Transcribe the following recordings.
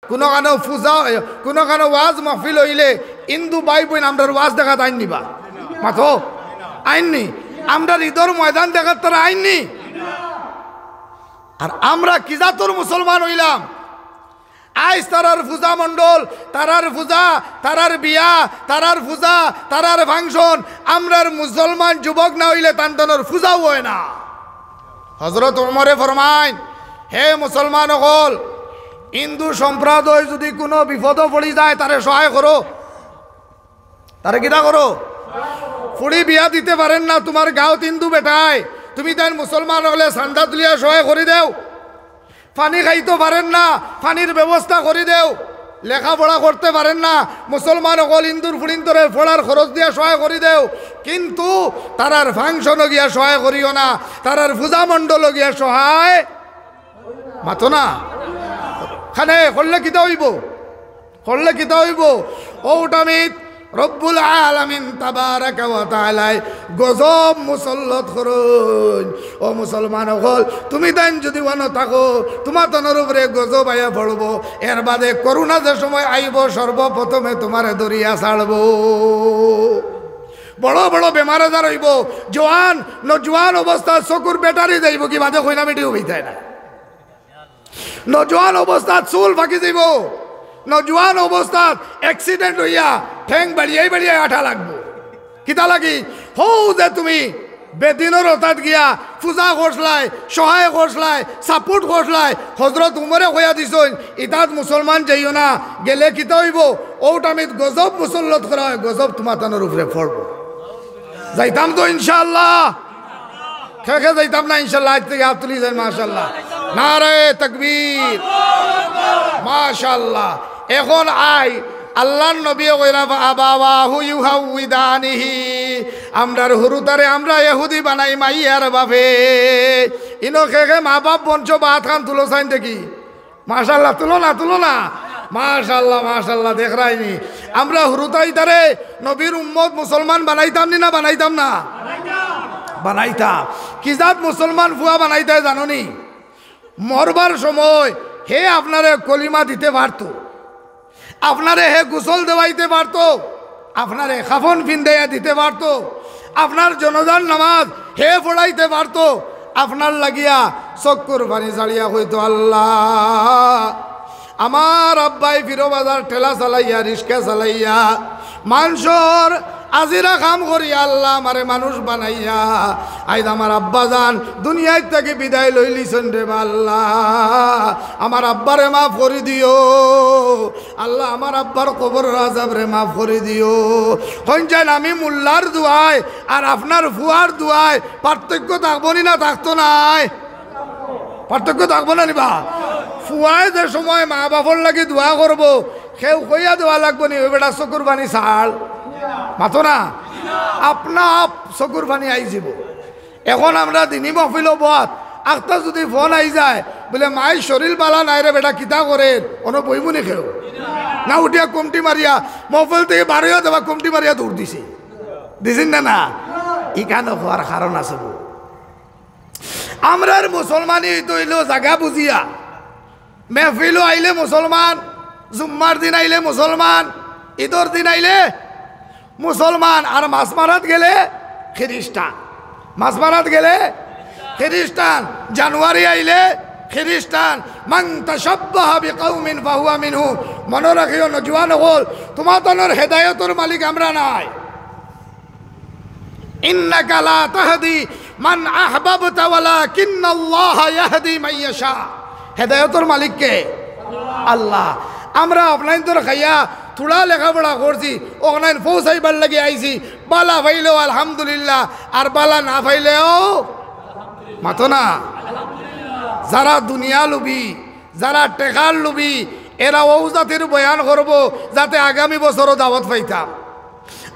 কোনো কানো পূজা কোনো কানো ওয়াজ মাহফিল হইলে হিন্দু ভাই বোন আমরা ওয়াজ দেখাত আইন নিবা মাথো আইননি আমরা ঈদর ময়দান দেখাত তারা আইননি আর আমরা কি জাতর মুসলমান হইলাম আইস তারার পূজা মণ্ডল তারার পূজা তারার বিয়া তারার পূজা তারার ফাংশন আমরার মুসলমান যুবক না হইলে তান্তনের পূজাও হয় না হযরত ওমরে ফরমায় হে মুসলমান হল হিন্দু সম্প্রদায় যদি কোনো বিপদ পড়ি যায় তারে সহায় করো তারে কিটা করো ফুড়ি বিয়া দিতে পারেন না তোমার গাঁত হিন্দু বেটায় তুমি তাই মুসলমান হলে চান্দা তুলিয়া সহায় করে দেও পানি খাইতে পারেন না পানির ব্যবস্থা করে দেও লেখাপড়া করতে পারেন না মুসলমান হল হিন্দুর ফুড়িন্তরে ফোড়ার খরচ দিয়া সহায় করে দেও কিন্তু তারার ফাংশনও গিয়া সহায় করিও না তারার পূজা মণ্ডলও গিয়া সহায় মাতো না খানে করলে কিতা হইব করলে কিতা হইব ওটামিত রব্বুল আলামিন তাবারাকা ওয়া তাআলা গজব মুসল্লত করুন ও মুসলমান হল তুমি তাই যদি ওয়ান থাকো তোমার তনের উপরে গজব আয়া পড়ব এর বাদে করোনা যে সময় আইব সর্বপ্রথমে তোমারে দরিয়া ছাড়ব বড় বড় বেমার আজার হইব জোয়ান নজওয়ান অবস্থা চকুর ব্যাটারি যাইব কি বাদে কইনা বেটিও হইতায় না নজওয়ান অবস্থাত চুল ফাঁকি যাব নজওয়ান অবস্থাত অ্যাক্সিডেন্ট হইয়া ঠেং বাড়িয়াই বাড়িয়াই আঠা লাগবো কিতা লাগি হৌ যে তুমি বেদিনের অর্থাৎ গিয়া পূজা করছলাই সহায় করছলাই সাপোর্ট করছলাই হজরত উমরে কইয়া দিছইন ইতাত মুসলমান যাইও না গেলে কিতা হইব ওটামিত গজব মুসল্লত করা হয় গজব তোমার তানোর উপরে পড়ব যাইতাম তো ইনশাআল্লাহ খেয়ে যাইতাম না ইনশাআল্লাহ আজ থেকে হাত তুলি যাই মাশাআল্লাহ নারে তাকবীর মাশাআল্লাহ এখন আই আল্লাহর নবী কইরা আবাওয়াহু ইউহাউদানিহি আমরার হুরুতারে আমরা ইহুদি বানাই মাইয়ার বাপে ইনো খেয়ে মা বাপ বঞ্চ বাত খান তুলো চাইন দেখি মাশাআল্লাহ তুলো না মাশাআল্লাহ মাশাআল্লাহ দেখ রাইনি আমরা হুরুতাই তারে নবীর উম্মত মুসলমান বানাইতাম না বানাইতাম না বানাইতাম কি জাত মুসলমান ফুয়া বানাইতাই জানোনি মরবার সময় হে আপনারে কলিমা দিতে পারত আপনারে হে গোসল দেওয়াইতে পারত আপনারে খাফন পিন্দাইয়া দিতে পারত আপনার জনজান নামাজ হে পড়াইতে পারত আপনার লাগিয়া চক্কুর পানি ছাড়িয়া হইতো আল্লাহ আমার আব্বাই ফিরোবাজার ঠেলা চালাইয়া রিক্সা চালাইয়া মানুষের আজিরা কাম করি আল্লাহ আমারে মানুষ বানাইয়া আইজ আমার আব্বা যান দুনিয়ায় থেকে বিদায় লইলিছেন রে আল্লাহ আমার আব্বারে মাফ করে দিও আল্লাহ আমার আব্বার কবর আযাব রে মাফ করে দিও হইছেন আমি মোল্লার দুয়ায় আর আপনার ফুয়ার দুয়ায় পার্থক্য থাকবো না থাকতো নাই পার্থক্য থাকবো না নিবা ফুয়ায় যে সময় মা বাপর লাগি দোয়া করবো কেউ কইয়া দেওয়া লাগবো নি ওই বেটা চকুর বানি ছাড় মাতো না আপনা আপ চকুর পানি আই যাব এখন আমরা দিনী মহফিল বাদ আখতা যদি ফোন আই যায় বলে মাই শরীর বালা নাই রে বেটা কিতা করে অনো বইমুনি খেও না উঠিয়া কমটি মারিয়া মহফিল থেকে বারোয়া দেওয়া কমটি মারিয়া দৌড় দিছেন না ইখানে হওয়ার কারণ আছে আমরার মুসলমানই তৈল জায়গা বুঝিয়া মেহফিলও আইলে মুসলমান জুম্মার দিন আইলে মুসলমান ঈদর দিন আইলে মুসলমান আর মাছ মারাত গেলে খ্রিস্টান মাছ মারাত গেলে খ্রিস্টান জানুয়ারি আইলে খ্রিস্টান মান তাশাব্বাহা বিকাউমিন ফাহুয়া মিনহু মনে রাখিও নজওয়ান হল তোমার তনের হেদায়েতের মালিক আমরা নাই ইন্নাকা লা তাহদি মান আহবাবতা ওয়ালাকিন্নাল্লাহা ইয়াহদি মান ইয়াশা হেদায়েতের মালিক কে আল্লাহ আমরা অফলাইন তোর খাইয়া থোড়া লেখাপড়া করছি অনলাইন পৌঁছাইবার লাগে আইছি বালা ফাইলেও আলহামদুলিল্লাহ আর বালা না ফাইলেও মাতো না যারা দুনিয়া লুবি যারা টেকার লুবি এরা ও জাতির বয়ান করব যাতে আগামী বছরও দাওয়াত পাইতাম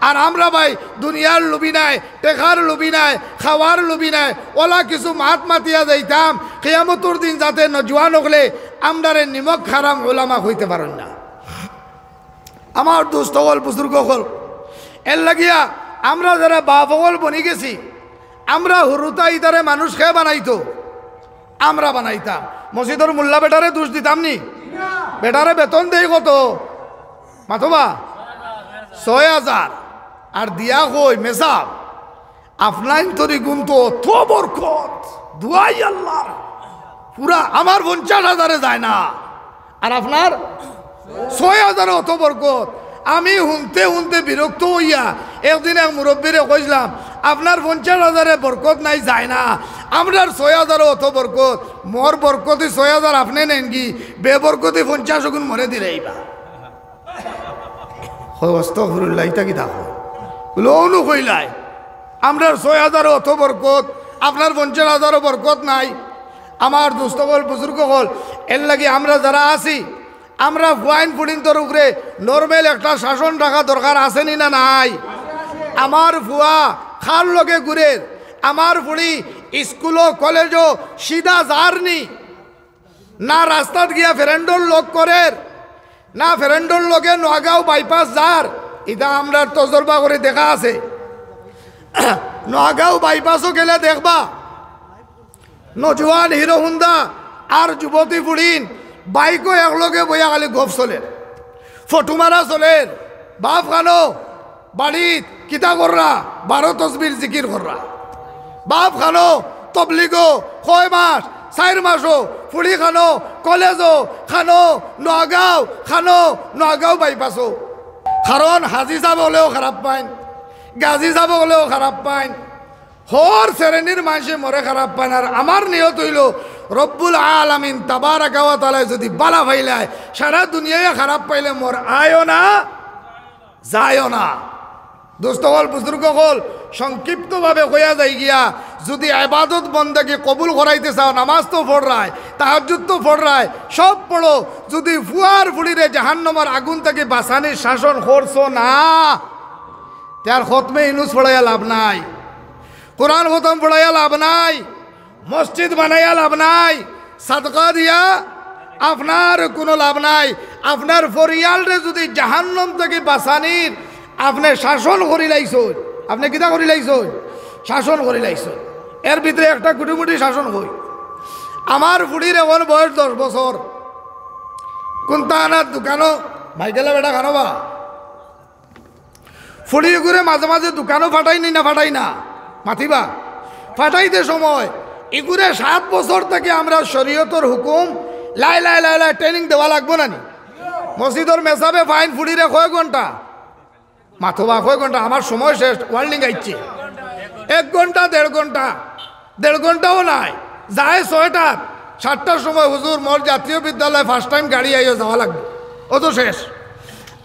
আর আমরা ভাই দুনিয়ার লুবি নাই টেকার লুবি নাই খাওয়ার লুবি নাই ওলা কিছু মাত মাতিয়া যাইতাম কিয়ামতের দিন যাতে নজওয়ান হলে আমরারে নিমক খারাম ওলামা হইতে পারেন না আমার দুস্থ হল বুজুর্গ হল এর লাগিয়া আমরা যারা বাপ হল বনি গেছি আমরা হুরুতা ইদারে মানুষ খেয়ে বানাইতো আমরা বানাইতাম মসজিদের মোল্লা বেটারে দোষ দিতাম নি বেটারে বেতন দেই কত মাথবা 6,000 আর দিয়া কই মেসাব আপনার তরি গুণ তো অত বরকত দুয়াই আল্লাহ পুরা আমার 50,000-এ যায় না আর আপনার 6,000-এ অত বরকত আমি শুনতে শুনতে বিরক্ত হইয়া একদিন এক মুরব্বীরে কইলাম আপনার 50,000-এ বরকত নাই যায় না আমরার 6,000-এ অত বরকত মোর বরকতি 6,000 আপনি নেন কি বেবরকতি 50 গুণ মরে দিলেইবা আস্তাগফিরুল্লাহ ইতা কি দেখো লোনও কইলাই আমরার 6,000-এ অত বরকত আপনার 50,000-এ বরকত নাই আমার দোস্তগল বুজুর্গ হল এর লাগে আমরা যারা আছি আমরা ওয়াইন পুডিন্তর উপরে নর্মাল একটা শাসন রাখা দরকার আসেনি না নাই আমার ভুয়া খার লগে ঘুরে আমার ফুড়ি স্কুলও কলেজও সিধা যারনি না রাস্তাত গিয়া ফ্রেন্ডর লোক করে না ফ্রেন্ডর লগে নোয়াগাঁও বাইপাস যার এটা আমরা তজরবা করে দেখা আছে নোয়াগাঁও বাইপাসও গেলে দেখবা নজওয়ান হিরো হুন্ডা আর যুবতী ফুড়িন বাইকও একলগে বইয়া খালি গপ চলে ফটো মারা চলে বাপ খানো বাড়িত কিতা কররা 12 তসবির জিকির কররা বাপ খানো তবলিগো 6 মাস 4 মাসও ফুড়ি খানো কলেজও খানো নোয়াগাঁও বাইপাসও কারণ হাজি যাব হলেও খারাপ পাইন গাজী যাব হলেও খারাপ পাইন হর শ্রেণীর মানুষে মরে খারাপ পান আর আমার নিয়ত হইল রব্বুল আলামিন তাবারাকা ওয়া তাআলা যদি বালা পাইলায় সারা দুনিয়ায় খারাপ পাইলে মোর আয়ও না যায়ও না দোস্ত হল বুজুর্গ হল সংক্ষিপ্তভাবে কইয়া যাই গিয়া যদি ইবাদত বন্দেগী কবুল করাইতে চাও নামাজ তো পড়রায় তাহাজ্জুদ তো পড়রায় সব পড়ো যদি ফুয়ার ফুড়িরে জাহান্নামের আগুন থেকে বাঁচানির শাসন করছো না তার খতমে ইনুস পড়াইয়া লাভ নাই কোরআন খতম পড়াইয়া লাভ নাই মসজিদ বানাইয়া লাভ নাই সাদকা দিয়া আপনার কোনো লাভ নাই আপনার পরিয়ালরে যদি জাহান্নাম থেকে বাঁচানির আপনি শাসন করি লাইছুন আপনি কিতা করি লাইছুন শাসন করি লাইছুন এর ভিতরে একটা কুটুমুটি শাসন হই আমার ফুড়ির এখন বয়স 10 বছর কোনটা আনার দোকানও ভাই গেলে বেটা খানো বা ফুড়ি ঘুরে মাঝে মাঝে দোকানও ফাটাইনি না ফাটাই না মাথিবা ফাটাইতে সময় এগুরে 7 বছর থেকে আমরা শরীয়তর হুকুম লাই ট্রেনিং দেওয়া লাগবো না নি মসজিদর মেসাবে ফাইন ফুড়িরে কয় ঘন্টা মাথবা কয় ঘন্টা আমার সময় শেষ ওয়ার্নিং আইছে 1 ঘন্টা 1.5 ঘন্টাও নাই যায় 6টা 7টার সময় হুজুর মোর জাতীয় বিদ্যালয় ফার্স্ট টাইম গাড়ি আইও যাওয়া লাগবে ও তো শেষ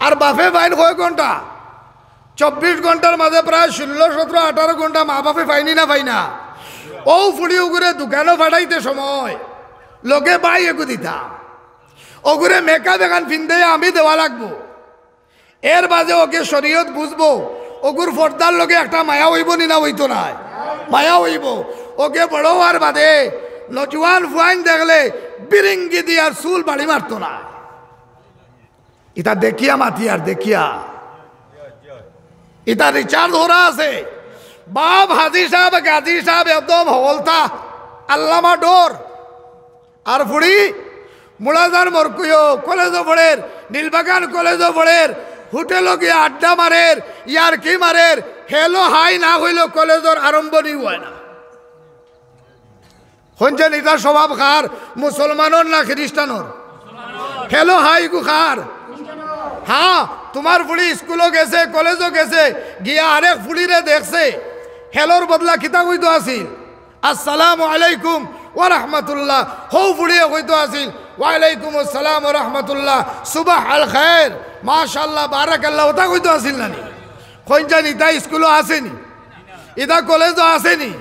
আর বাপে ফাইন কয় ঘন্টা 24 ঘন্টার মাঝে প্রায় 16, 17, 18 ঘন্টা মা বাপে ফাইনি না ফাইনা ও ফুড়ি ওগুরে দোকানও ফাটাইতে সময় লোকে বাই এগু দিতাম ওগুরে মেকআপ এখান ফিনতে আমি দেওয়া লাগবো এর বাজে ওকে শরীয়ত বুঝবো ওগুর ফর্দার লোকে একটা মায়া হইব নি না হইতো না মায়া হইব ওকে বড় হওয়ার বাদে নজওয়ান ফুয়াইন দেখলে বিরিঙ্গি দিয়ে আর চুল বাড়ি মারতো না এটা দেখিয়া মাতি আর দেখিয়া এটা রিচার্জ ধরা আছে বাপ হাজি সাহেব গাজী সাহেব একদম হলতা আল্লামা ডোর আর ফুড়ি মুলাজান মরকুয়ো কলেজও পড়ের নীলবাগান কলেজও পড়ের হোটেলও গিয়ে আড্ডা মারের ইয়ার কি মারের হেলো হাই না হইল কলেজের আরম্ভণি হয় না শুনছেন এটা স্বভাব খার মুসলমানর না খ্রিস্টানর হেলো হাই গু খার হ্যাঁ তোমার ফুড়ি স্কুলও গেছে কলেজও গেছে গিয়া আরেক ফুড়িরে দেখছে হেলোর বদলা কিতা কইতো আসিল আসসালামু আলাইকুম ওয়া রাহমাতুল্লাহ হৌ ফুড়িয়ে কইতো আসিল ওয়ালাইকুম আসসালাম ওয়া রাহমাতুল্লাহ সুবাহ আল খায়ের মাশাআল্লাহ বারাকাল্লাহ ওটা কইতো আসিল নানি কইন ইতা স্কুলও আসেনি ইতা কলেজও আসেনি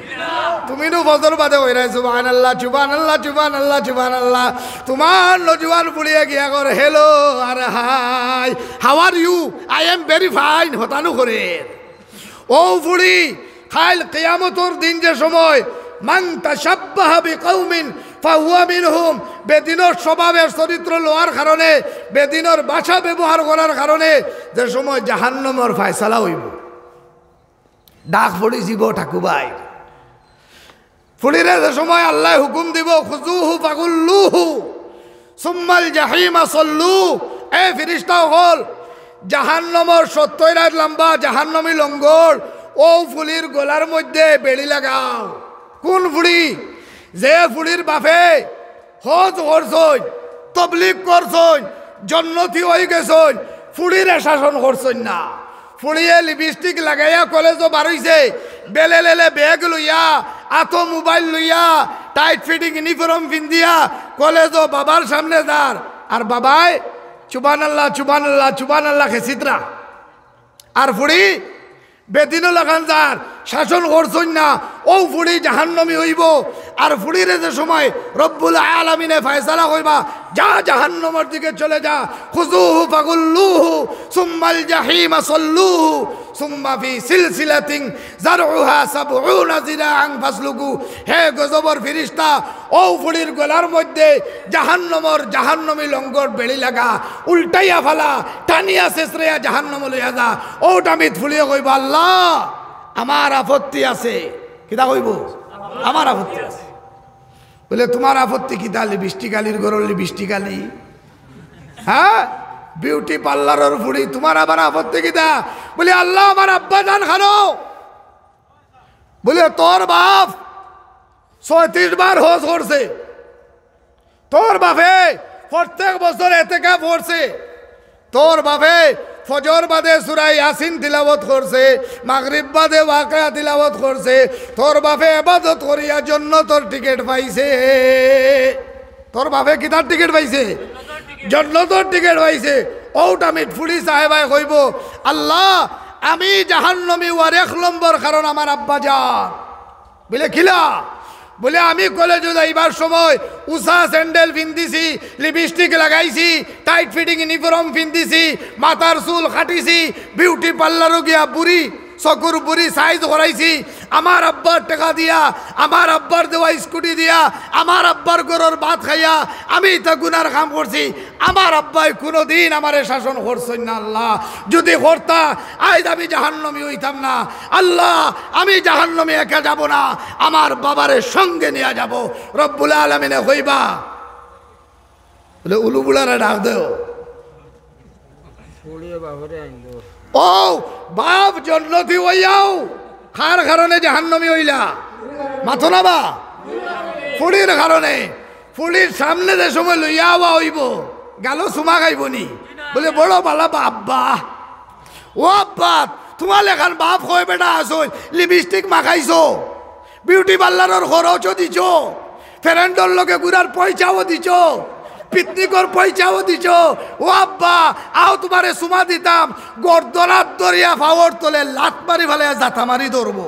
তুমি নো বদর বাদে হই রাই সুবহানাল্লাহ সুবহানাল্লাহ সুবহানাল্লাহ সুবহানাল্লাহ তোমার নজওয়ান ফুড়িয়ে গিয়া করে হেলো আর hi how are you I am very fine হতানো করে ও ফুড়ি খাইল কিয়ামতের দিন যে সময় মান তাশাব্বাহা বিকৌমিন ফাহুয়া মিনহুম বেদিনের স্বভাবের চরিত্র লোয়ার কারণে বেদিনের ভাষা ব্যবহার করার কারণে যে সময় জাহান্নামের ফয়সালা হইব ডাক পড়ি জীব ঠাকুবাই ফুড়িরে যে সময় আল্লাহ হুকুম দিব খুজুহু ফাগুল্লুহু সুম্মাল জাহিমা সল্লু, এ ফিরিস্তা হল জাহান্নমর 70 রাত লম্বা জাহান্নমী লঙ্গর ও ফুলির গলার মধ্যে বেড়ি লাগাও। কোন ফুড়ি? যে ফুড়ির বাপে হজ করছই, তবলিগ করছই, জন্নতি হয়ে গেছই, ফুড়িরে শাসন করছই না। ফুড়িয়ে লিপস্টিক লাগাইয়া কলেজও বারইছে, বেলে লেলে ব্যাগ লইয়া, আতো মোবাইল লইয়া, টাইট ফিটিং ইউনিফর্ম পিন্দিয়া কলেজও বাবার সামনে দাঁড়, আর বাবাই চুবান আল্লাহ চুবান আল্লাহ চুবান আল্লাহ খেসিতরা। আর ফুড়ি বেদিনও লাগান যার শাসন করছই না, ও ফুড়ি জাহান্নমী হইব। আর ফুড়িরে যে সময় রব্বুল আলামিনে ফয়সালা হইবা, যা জাহান্নমের দিকে চলে যা, খুযুহু ফাগুল্লুহু সুম্মাল জাহিমা সল্লুহু সুম্মা ফি সিলসিলাতিন যারউহা ৭০ যিরাআন ফাসলুকু। হে গজবর ফেরেশতা, ও ফুড়ির গলার মধ্যে জাহান্নমী লঙ্গর বেড়ি লাগা, উল্টাইয়া ফালা, টানিয়া শেষরাইয়া জাহান্নম লইয়া যা। ওটা আমি ফুলিয়ে কইব, আল্লাহ আমার আপত্তি আছে। কিতা কইব? আমার আপত্তি আছে। বলে তোমার আপত্তি কিতা? লিপস্টিক আলির গরল লিপস্টিক আলি, হ্যাঁ বিউটি পার্লারের ফুড়ি, তোমার আবার আপত্তি কিতা? বলে আল্লাহ আমার আব্বা জান খানো। বলে তোর বাপ ৩৬ বার হজ করছে, তোর বাপে প্রত্যেক বছর এতেকাফ করছে, তোর বাপে ফজর বাদে সূরা ইয়াসিন তিলাওয়াত করছে, মাগরিব বাদে ওয়াকিয়া তিলাওয়াত করছে, তোর বাপে ইবাদত করিয়া জান্নাতের টিকিট পাইছে। তোর বাপে কিতার টিকিট পাইছে? জান্নাতের টিকিট পাইছে। ওটা আমি ফুড়ি সাহেবাই কইব, আল্লাহ আমি জাহান্নামী ওয়ার ১ নম্বর কারণ আমার আব্বা যান। বলে খিলা? বলে আমি কলেজে যাইবার সময় উষা স্যান্ডেল পিন্দিছি, লিপস্টিক লাগাইছি, টাইট ফিটিং ইউনিফর্ম পিন্দিছি, মাথার চুল কাটিছি, বিউটি পার্লারও গিয়া বুড়ি চকুর বুড়ি সাইজ করাইছি, আমার আব্বার টাকা দিয়া, আমার আব্বার দেওয়া স্কুটি দিয়া, আমার আব্বার গরুর ভাত খাইয়া আমি তা গুনার কাম করছি। আমার আব্বাই কোনোদিন আমারে শাসন করছেন না। আল্লাহ যদি করতা আজ আমি জাহান্নামী হইতাম না। আল্লাহ আমি জাহান্নামী একা যাব না, আমার বাবারে সঙ্গে নিয়ে যাব। রব্বুল আলামিনে কইবা, বলে উলু বুলারে ডাক দেও, ও বাপ জান্নাতি হইয়াও কার কারণে জাহান্নামী হইলা? মাথো না বা ফুড়ির কারণে। ফুড়ির সামনে যে সময় লইয়া আওয়া হইব, গালো সুমা খাইবনি। বলে বড় বালা আব্বা, ও আব্বা তোমার লেখান বাপ কয় বেটা আসো, লিপস্টিক মাখাইছো, বিউটি পার্লারের খরচও দিছ, ফ্রেন্ডর লগে ঘুরার পয়সাও দিছ, পিকনিকর পয়সাও দিছ। ও আব্বা আও তোমারে সুমা দিতাম, গর্দনার দরিয়া ফাওয়ার তোলে লাত মারি ফেলে জাতা মারি ধরবো।